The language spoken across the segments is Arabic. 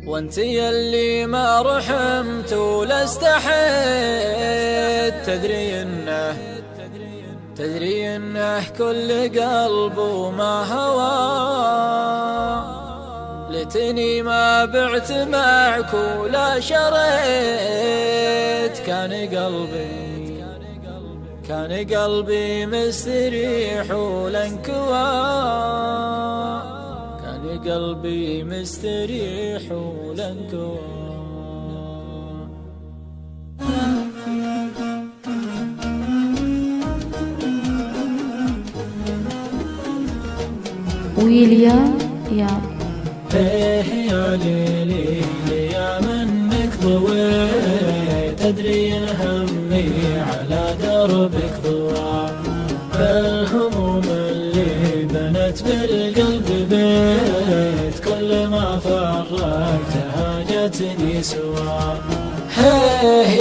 وانت يلي ما رحمت ولا استحيت، تدري انه كل قلب وما هوى. ليتني ما بعت معك ولا شريت، كان قلبي مستريح ولا انكوى، كان قلبي مستريح ولا انكوى. ويليا يا يا ليلي يا منك ضويت، تدري ان همي على دربك ضوى. فالهموم اللي بنت بالقلب بيت، كل ما فرقتها جتني سوا.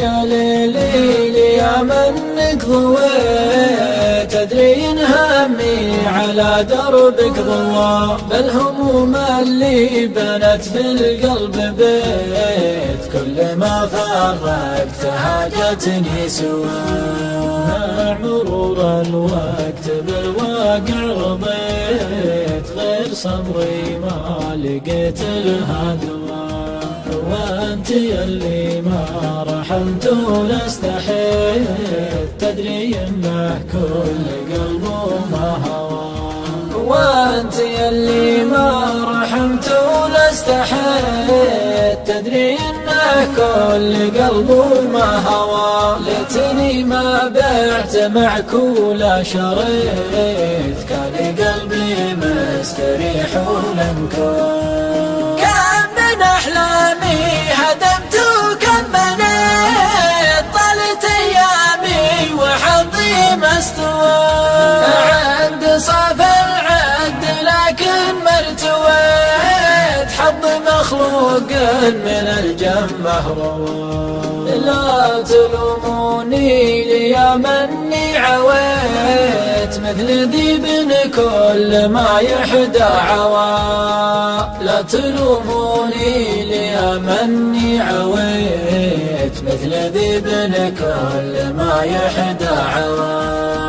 يا ليلي يا منك ضويت، تدري ان همي على دربك ضوى. بالهموم اللي بنت بالقلب بيت، كل ما فرقتها جتني سوا. مع مرور الوقت بالواقع رضيت، غير صبري ما لقيت لها دواء. وانت يلي ما رحمت ولا استحيت، تدري انه كل قلب وما هوى. وانت يلي ما رحمت ولا استحيت، تدري انه كل قلب وما هوى. ليتني ما بعت معك ولا شريت، كان قلبي مستريح ولا انكوى. كان من احلامي هدمت وكم بنيت، طالت ايامي وحظي ما استوى. عند صاف العد لكن ما ارتويت، حظ مخلوق من الجنة روى. لا تلوموني لي مني عويت، مثل ذيب كل ما يحدى عوى. لا تلوموني لي مني عويت، مثل ذيب كل ما يحدى عوى.